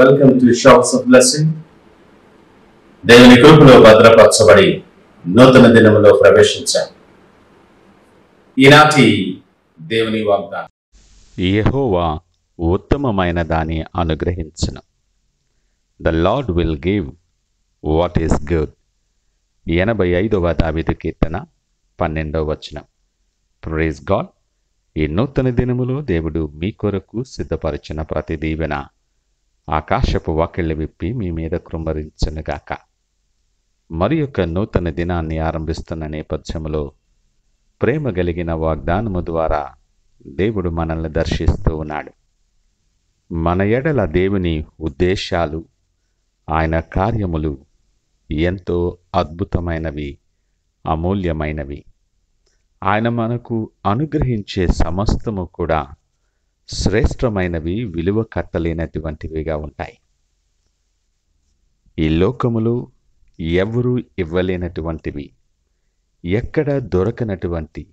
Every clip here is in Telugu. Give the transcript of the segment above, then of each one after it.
Welcome to shops of blessing. దేవుని కృపలో భద్రపరచబడి నూతన దినములో ప్రవేశించాం. ఈనాటి దేవుని వాగ్దానం, యెహోవా ఉత్తమమైన దాన్ని అనుగ్రహించును. The Lord will give what is good. 85వ దావీదు కీర్తన 12వ వచనం. Praise God. ఈ నూతన దినములో దేవుడు మీ కొరకు సిద్ధపరిచిన ప్రతి దీవెన ఆకాశపు వాకిళ్ళు విప్పి మీ మీద కృంభరించునుగాక. మరి యొక్క నూతన దినాన్ని ఆరంభిస్తున్న నేపథ్యంలో ప్రేమ కలిగిన వాగ్దానము ద్వారా దేవుడు మనల్ని దర్శిస్తూ ఉన్నాడు. మన ఎడల దేవుని ఉద్దేశాలు, ఆయన కార్యములు ఎంతో అద్భుతమైనవి, అమూల్యమైనవి. ఆయన మనకు అనుగ్రహించే సమస్తము కూడా శ్రేష్టమైనవి, విలువ కట్టలేనటువంటివిగా ఉంటాయి. ఈ లోకములో ఎవరూ ఇవ్వలేనటువంటివి, ఎక్కడ దొరకనటువంటి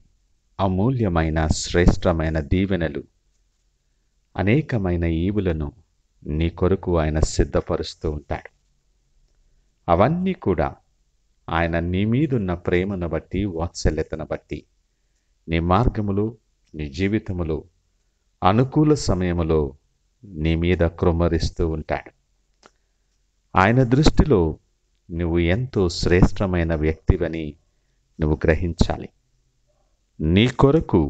అమూల్యమైన శ్రేష్టమైన దీవెనలు, అనేకమైన ఈవులను నీ కొరకు ఆయన సిద్ధపరుస్తూ ఉంటాడు. అవన్నీ కూడా ఆయన నీ మీదున్న ప్రేమను బట్టి, వాత్సల్యతను బట్టి నీ మార్గములో, నీ జీవితములో అనుకూల సమయములో నీ మీద కృమ్మరిస్తూ ఉంటాడు. ఆయన దృష్టిలో నువ్వు ఎంతో శ్రేష్టమైన వ్యక్తివని నువ్వు గ్రహించాలి. నీ కొరకు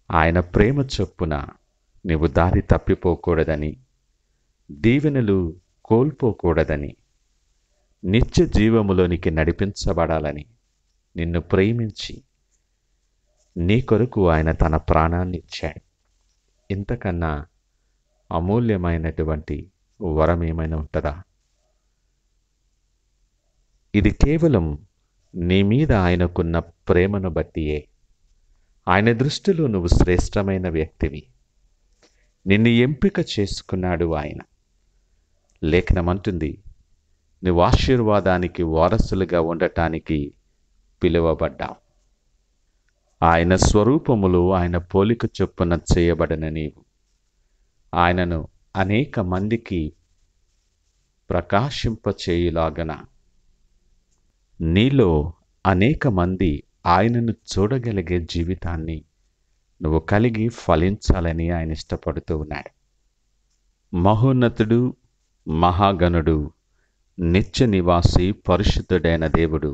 ఆయన ప్రేమ చొప్పున నువ్వు దారి తప్పిపోకూడదని, దీవెనలు కోల్పోకూడదని, నిత్య జీవములోనికి నడిపించబడాలని నిన్ను ప్రేమించి నీ కొరకు ఆయన తన ప్రాణాన్ని ఇచ్చాడు. ఇంతకన్నా అమూల్యమైనటువంటి వరం ఏమైనా ఉంటుందా? ఇది కేవలం నీ మీద ఆయనకున్న ప్రేమను బట్టియే. ఆయన దృష్టిలో నువ్వు శ్రేష్టమైన వ్యక్తివి. నిన్ను ఎంపిక చేసుకున్నాడు ఆయన. లేఖనమంటుంది, నువ్వు ఆశీర్వాదానికి వారసులుగా ఉండటానికి పిలువబడ్డావు. ఆయన స్వరూపములో, ఆయన పోలిక చొప్పున చేయబడిన నీవు ఆయనను అనేక మందికి ప్రకాశింపచేయులాగన, నీలో అనేక మంది ఆయనను చూడగలిగే జీవితాన్ని నువ్వు కలిగి ఫలించాలని ఆయన ఇష్టపడుతూ ఉన్నాడు. మహోన్నతుడు, మహాగణుడు, నిత్య నివాసి, పరిశుద్ధుడైన దేవుడు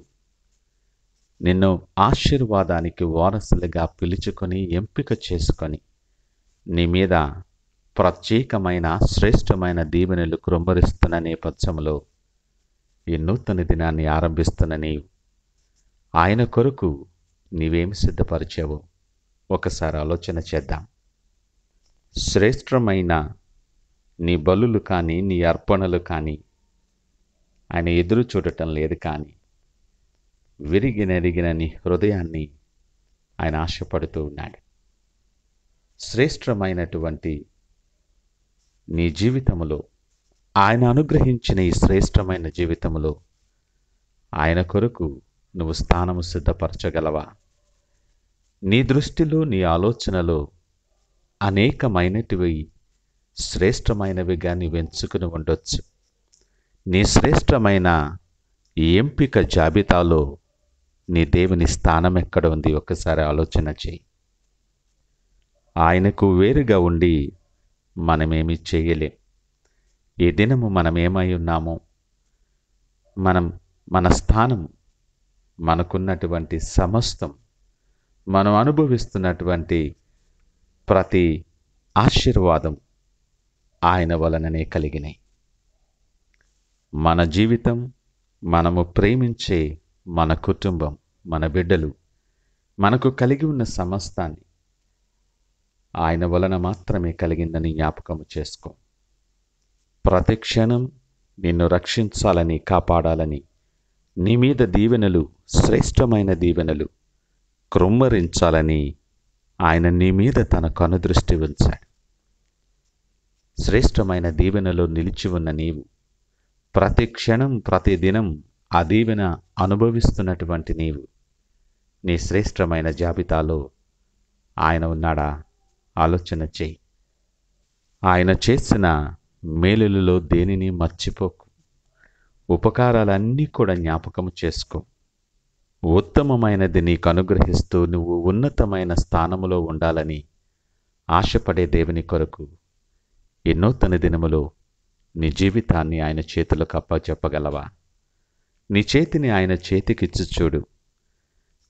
నిన్ను ఆశీర్వాదానికి వారసులుగా పిలుచుకొని, ఎంపిక చేసుకొని నీ మీద ప్రత్యేకమైన శ్రేష్టమైన దీవెనలు కృంభరిస్తున్న నేపథ్యంలో ఈ నూతన దినాన్ని ఆరంభిస్తున్న నీవు ఆయన కొరకు నీవేమి సిద్ధపరిచావో ఒకసారి ఆలోచన చేద్దాం. శ్రేష్టమైన నీ బలులు కానీ, నీ అర్పణలు కానీ ఆయన ఎదురు చూడటం లేదు. కానీ విరిగినెరిగిన నీ హృదయాన్ని ఆయన ఆశపడుతూ ఉన్నాడు. శ్రేష్టమైనటువంటి నీ జీవితములో, ఆయన అనుగ్రహించిన ఈ శ్రేష్టమైన జీవితములో ఆయన కొరకు నువ్వు స్థానము సిద్ధపరచగలవా? నీ దృష్టిలో, నీ ఆలోచనలో అనేకమైనటివి శ్రేష్టమైనవిగా నీవు ఎంచుకుని ఉండొచ్చు. నీ శ్రేష్టమైన ఎంపిక జాబితాలో నీ దేవుని స్థానం ఎక్కడ ఉంది? ఒక్కసారి ఆలోచన చేయి. ఆయనకు వేరుగా ఉండి మనమేమి చేయలేం. ఈ దినము మనం ఏమై ఉన్నామో, మన స్థానం, మనకున్నటువంటి సమస్తం, మనం అనుభవిస్తున్నటువంటి ప్రతి ఆశీర్వాదం ఆయన వలననే కలిగినాయి. మన జీవితం, మనము ప్రేమించే మన కుటుంబం, మన బిడ్డలు, మనకు కలిగి ఉన్న సమస్తాన్ని ఆయన వలన మాత్రమే కలిగిందని జ్ఞాపకము చేసుకో. ప్రతి క్షణం నిన్ను రక్షించాలని, కాపాడాలని, నీ మీద దీవెనలు, శ్రేష్టమైన దీవెనలు కృమ్మరించాలని ఆయన నీ మీద తన కనుదృష్టి ఉంచాడు. శ్రేష్టమైన దీవెనలో నిలిచి ఉన్న నీవు ప్రతి క్షణం, ప్రతి దినం ఆ దీవెన అనుభవిస్తున్నటువంటి నీవు నీ శ్రేష్టమైన జాబితాలో ఆయన ఉన్నాడా? ఆలోచన చేయి. ఆయన చేసిన మేలులలో దేనిని మర్చిపోకు. ఉపకారాలన్నీ కూడా జ్ఞాపకము చేసుకో. ఉత్తమమైనది నీకు అనుగ్రహిస్తూ నువ్వు ఉన్నతమైన స్థానములో ఉండాలని ఆశపడే దేవుని కొరకు ఈ నూతన దినములో నీ జీవితాన్ని ఆయన చేతులకు అప్పచెప్పగలవా? నీ చేతిని ఆయన చేతికిచ్చి చూడు.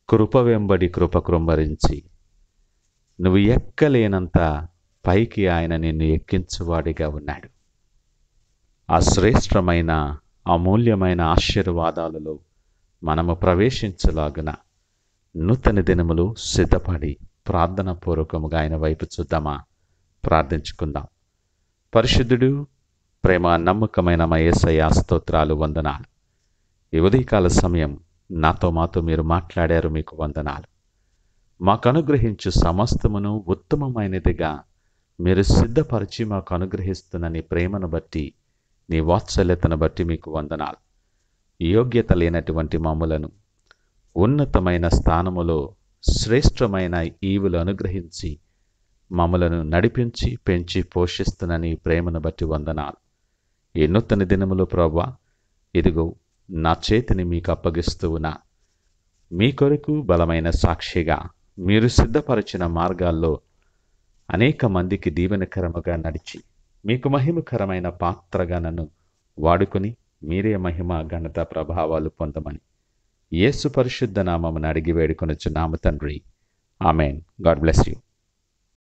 కృప వెంబడి కృప కృంభరించి నువ్వు ఎక్కలేనంత పైకి ఆయన నిన్ను ఎక్కించువాడిగా ఉన్నాడు. ఆ శ్రేష్టమైన అమూల్యమైన ఆశీర్వాదాలలో మనము ప్రవేశించలాగున నూతన దినములు సిద్ధపడి ప్రార్థన పూర్వకముగా ఆయన వైపు చూద్దామా? ప్రార్థించుకుందాం. పరిశుద్ధుడు, ప్రేమ నమ్మకమైన మా యేసయ్య స్తోత్రాలు, వందనాలు. ఈ ఉదయకాల సమయం నాతో మాతో మీరు మాట్లాడారు, మీకు వందనాలు. మాకు అనుగ్రహించు సమస్తమును ఉత్తమమైనదిగా మీరు సిద్ధపరిచి మాకు అనుగ్రహిస్తున్న నీ ప్రేమను బట్టి, నీ వాత్సల్యతను బట్టి మీకు వందనాలు. యోగ్యత లేనటువంటి మమ్ములను ఉన్నతమైన స్థానములో శ్రేష్టమైన ఈవులు అనుగ్రహించి మమ్మలను నడిపించి పెంచి పోషిస్తున్న నీ ప్రేమను బట్టి వందనాలు. ఈ నూతన దినములో ప్రభువా, ఇదిగో నా చేతిని మీకు అప్పగిస్తూ ఉన్నా. మీ కొరకు బలమైన సాక్షిగా మీరు సిద్ధపరిచిన మార్గాల్లో అనేక మందికి దీవెనకరముగా నడిచి మీకు మహిమకరమైన పాత్రగా నన్ను వాడుకొని మీరే మహిమ ఘనత ప్రభావాలు పొందమని యేసు పరిశుద్ధ నామమున అడిగి వేడుకొనుచున్నాము తండ్రి. ఆమెన్. God bless you.